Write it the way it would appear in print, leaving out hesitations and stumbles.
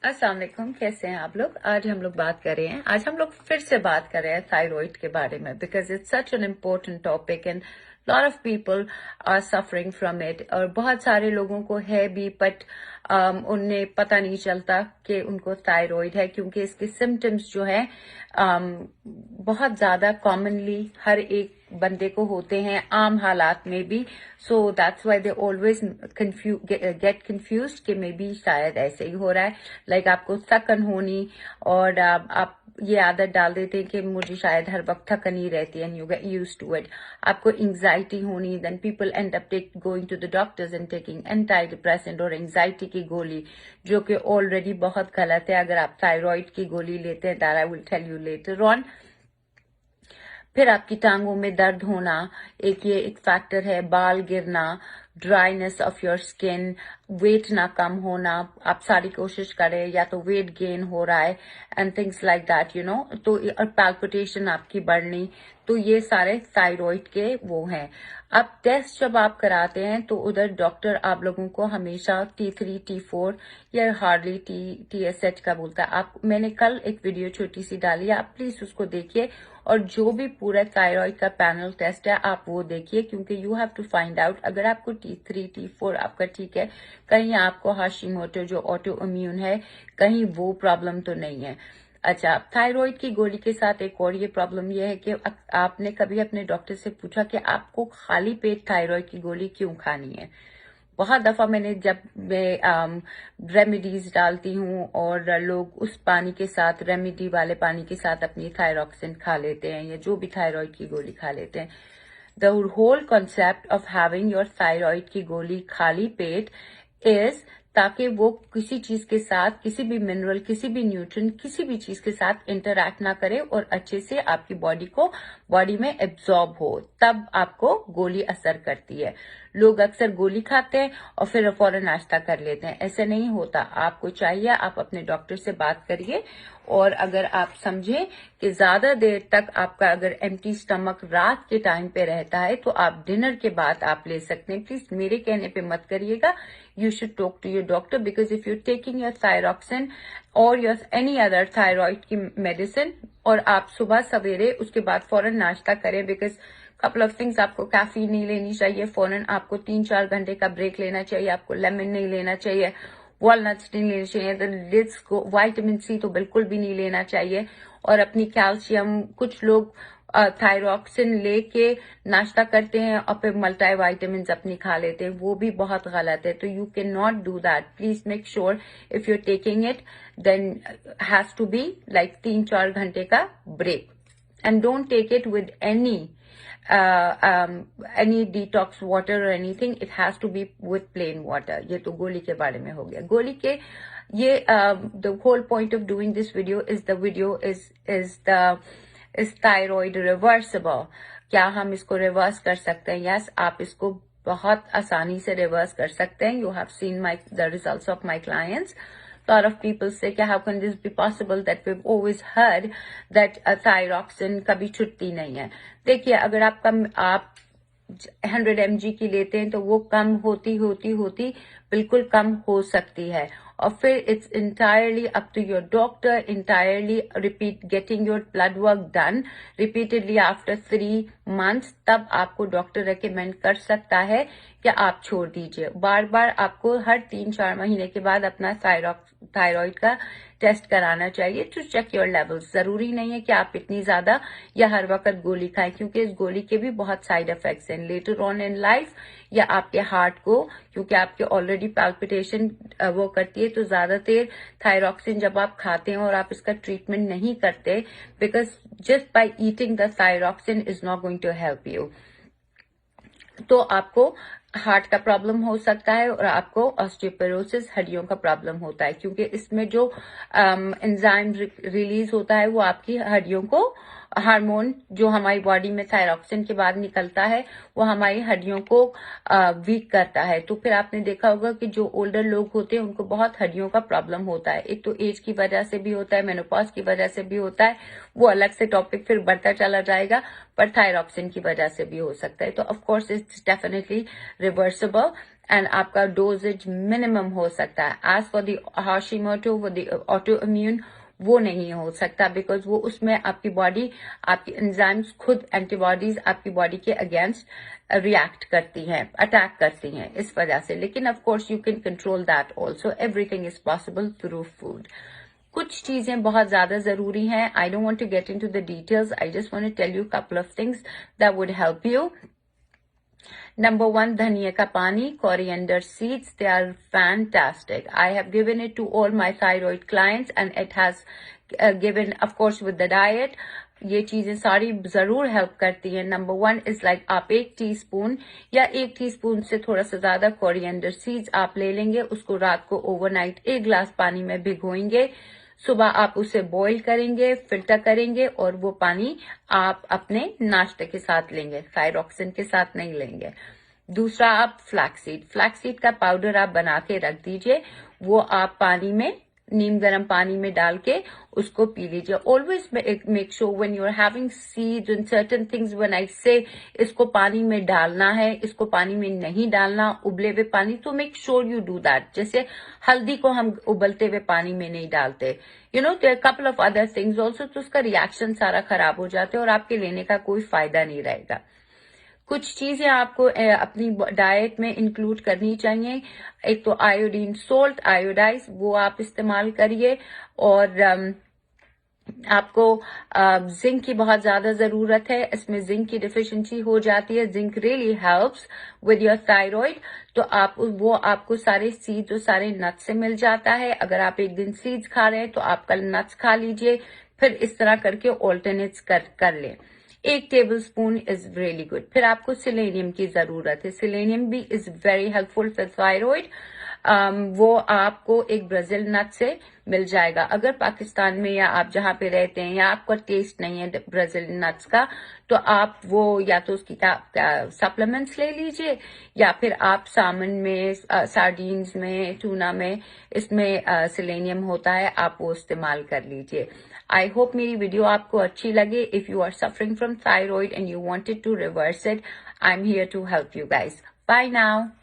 अस्सलाम वालेकुम, कैसे हैं आप लोग। आज हम लोग बात कर रहे हैं, आज हम लोग फिर से बात कर रहे हैं थायराइड के बारे में, because it's such an important topic and lot of people are suffering from it. और बहुत सारे लोगों को है भी, बट उन्हें पता नहीं चलता कि उनको थायराइड है, क्योंकि इसके सिम्टम्स जो है बहुत ज्यादा कॉमनली हर एक बंदे को होते हैं, आम हालात में भी। So that's why they always get confuse कि मे बी शायद ऐसे ही हो रहा है। लाइक आपको थकन होनी, और आप ये आदत डाल देते हैं कि मुझे शायद हर वक्त थकन ही रहती है, and you get used to it. आपको एंजाइटी होनी, then people end up going to the doctors and taking antidepressant और एंजाइटी की गोली, जो कि ऑलरेडी बहुत गलत है। अगर आप थायराइड की गोली लेते हैं, that I will tell you later on. फिर आपकी टांगों में दर्द होना, ये एक फैक्टर है। बाल गिरना, dryness of your skin, weight ना कम होना, आप सारी कोशिश करें या तो वेट गेन हो रहा है, and things like that, you know. तो और पैल्पिटेशन आपकी बढ़नी, तो ये सारे थायराइड के वो हैं। अब टेस्ट जब आप कराते हैं तो उधर डॉक्टर आप लोगों को हमेशा T3 T4 या हार्डली TSH का बोलता है। आप, मैंने कल एक वीडियो छोटी सी डाली है, आप प्लीज उसको देखिए, और जो भी पूरा थायराइड का पैनल टेस्ट है आप वो देखिए, क्योंकि you have to find out अगर आपको T3 T4 आपका ठीक है, कहीं आपको हाशिमोटो जो ऑटो इम्यून है, कहीं वो प्रॉब्लम तो नहीं है। अच्छा, थायराइड की गोली के साथ एक और ये प्रॉब्लम ये है कि आपने कभी अपने डॉक्टर से पूछा कि आपको खाली पेट थायराइड की गोली क्यों खानी है। बहुत दफा मैंने, जब मैं रेमेडीज डालती हूँ और लोग उस पानी के साथ, रेमेडी वाले पानी के साथ अपनी थायरॉक्सिन खा लेते हैं या जो भी थायराइड की गोली खा लेते हैं। The whole concept of having your thyroid की गोली खाली पेट इज ताकि वो किसी चीज के साथ, किसी भी मिनरल, किसी भी न्यूट्रिएंट, किसी भी चीज के साथ इंटरैक्ट ना करे और अच्छे से आपकी बॉडी में एब्जॉर्ब हो, तब आपको गोली असर करती है। लोग अक्सर गोली खाते हैं और फिर फौरन नाश्ता कर लेते हैं, ऐसे नहीं होता। आपको चाहिए आप अपने डॉक्टर से बात करिए, और अगर आप समझें कि ज्यादा देर तक आपका अगर एम्प्टी स्टमक रात के टाइम पे रहता है, तो आप डिनर के बाद आप ले सकते हैं। प्लीज मेरे कहने पे मत करिएगा, you should talk to your doctor, because if you're taking your thyroxine or your any other thyroid की medicine और आप सुबह सवेरे उसके बाद फौरन नाश्ता करें, because couple of things, आपको कैफीन नहीं लेनी चाहिए फौरन, आपको 3-4 घंटे का ब्रेक लेना चाहिए, आपको लेमन नहीं लेना चाहिए, वॉलनट्स नहीं लेने चाहिए, डेट्स को, विटामिन सी तो बिल्कुल भी नहीं लेना चाहिए, और अपनी कैल्शियम, कुछ लोग थायरॉक्सिन लेके नाश्ता करते हैं और फिर मल्टी वाइटामिन अपनी खा लेते हैं, वो भी बहुत गलत है। तो you can not do that. Please make sure if you are taking it, then has to be like 3-4 घंटे का break, and don't take it with any detox water or anything. It has to be with plain water. ये तो गोली के बारे में हो गया। गोली के ये the whole point of doing this video is thyroid reversible. क्या हम इसको रिवर्स कर सकते हैं? Yes, आप इसको बहुत आसानी से रिवर्स कर सकते हैं। You have seen the results of my clients. A lot of people say कि how can this be possible, that we've always heard that thyroxine कभी छुटती नहीं है। देखिए, अगर आप 100 mg की लेते हैं तो वो कम होती बिल्कुल कम हो सकती है, और फिर it's entirely up to your doctor, entirely getting your blood work done repeatedly after 3 months, तब आपको डॉक्टर रेकमेंड कर सकता है कि आप छोड़ दीजिए। बार बार आपको हर 3-4 महीने के बाद अपना थायराइड का टेस्ट कराना चाहिए टू चेक योर लेवल्स। जरूरी नहीं है कि आप इतनी ज्यादा या हर वक्त गोली खाएं, क्योंकि इस गोली के भी बहुत साइड इफेक्ट्स हैं लेटर ऑन इन लाइफ, या आपके हार्ट को, क्योंकि आपके ऑलरेडी पैल्पिटेशन वो करती है, तो ज्यादा देर थायरॉक्सिन जब आप खाते हैं और आप इसका ट्रीटमेंट नहीं करते, because just by eating the thyroxine is not going to help you, तो आपको हार्ट का प्रॉब्लम हो सकता है और आपको ऑस्टियोपोरोसिस, हड्डियों का प्रॉब्लम होता है, क्योंकि इसमें जो एंजाइम रिलीज होता है वो आपकी हड्डियों को, हार्मोन जो हमारी बॉडी में थायरॉक्सिन के बाद निकलता है, वो हमारी हड्डियों को वीक करता है। तो फिर आपने देखा होगा कि जो ओल्डर लोग होते हैं उनको बहुत हड्डियों का प्रॉब्लम होता है। एक तो एज की वजह से भी होता है, मेनोपॉज की वजह से भी होता है, वो अलग से टॉपिक फिर बढ़ता चला जाएगा, पर थायरॉक्सिन की वजह से भी हो सकता है। तो of course it's definitely reversible, and آپ کا ڈوزج منیمم ہو سکتا ہے. ایز فار دی ہاشیموٹو وہ دی آٹو امیون وہ نہیں ہو سکتا بیکاز وہ اس میں آپ کی باڈی آپ کی انزائمز خود اینٹی باڈیز آپ کی باڈی کے اگینسٹ ریئیکٹ کرتی ہیں اٹیک کرتی ہیں اس وجہ سے. لیکن of course you can control that also. Everything is possible through food. کچھ چیزیں بہت زیادہ ضروری ہیں. I don't want to get into the details. I just want to tell you couple of things that would help you. Number 1, dhania ka pani, coriander seeds, they are fantastic. I have given it to all my thyroid clients and it has given, of course, with the diet. یہ چیزیں ساری ضرور help کرتی ہیں. Number 1 is like آپ 1 T spoon یا 1 T spoon سے تھوڑا سا زیادہ کوریانڈر سیڈز آپ لے لیں گے. اس کو رات کو اوور نائٹ 1 گلاس پانی میں بھگوئیں گے. صبح آپ اسے بوائل کریں گے, فلٹر کریں گے اور وہ پانی آپ اپنے ناشتے کے ساتھ لیں گے, تھائروکسن کے ساتھ نہیں لیں گے. دوسرا آپ فلیکس سیڈ کا پاؤڈر آپ بنا کے رکھ دیجئے. وہ آپ پانی میں نیم گرم پانی میں ڈال کے اس کو پی لیجیے. Always make sure when you are having seed and certain things when I say اس کو پانی میں ڈالنا ہے, اس کو پانی میں نہیں ڈالنا ابلے ہوئے پانی, تو make sure you do that. جیسے ہلدی کو ہم ابلتے ہوئے پانی میں نہیں ڈالتے, you know there couple of other things also, تو اس کا ریئیکشن سارا خراب ہو جاتا ہے اور آپ کے لینے کا کوئی فائدہ نہیں رہے گا. کچھ چیزیں آپ کو اپنی ڈائٹ میں انکلوڈ کرنی چاہیے. ایک تو آیوڈین سولٹ, آیوڈائز, وہ آپ استعمال کریے. اور آپ کو زنک کی بہت زیادہ ضرورت ہے. اس میں زنک کی ڈیفیشنسی ہو جاتی ہے. Zinc really helps with your thyroid. تو وہ آپ کو سارے سیڈز اور سارے نٹس سے مل جاتا ہے. اگر آپ ایک دن سیڈز کھا رہے ہیں تو آپ کل نٹس کھا لیجئے. پھر اس طرح کر کے آلٹرنیٹس کر لیں. 1 tablespoon is really good. پھر آپ کو سیلینیم کی ضرورت ہے. سیلینیم بھی is very helpful for thyroid. وہ آپ کو ایک برازیل نٹ سے مل جائے گا. اگر پاکستان میں یا آپ جہاں پہ رہتے ہیں یا آپ کا ٹیسٹ نہیں ہے برازیل نٹس کا, تو آپ وہ یا تو اس کی سپلیمنٹس لے لیجئے یا پھر آپ سالمن میں, سارڈینز میں, ٹونا میں اس میں سیلینیم ہوتا ہے, آپ وہ استعمال کر لیجئے. I hope میری ویڈیو آپ کو اچھی لگے. If you are suffering from thyroid and you wanted to reverse it, I'm here to help you guys. Bye now.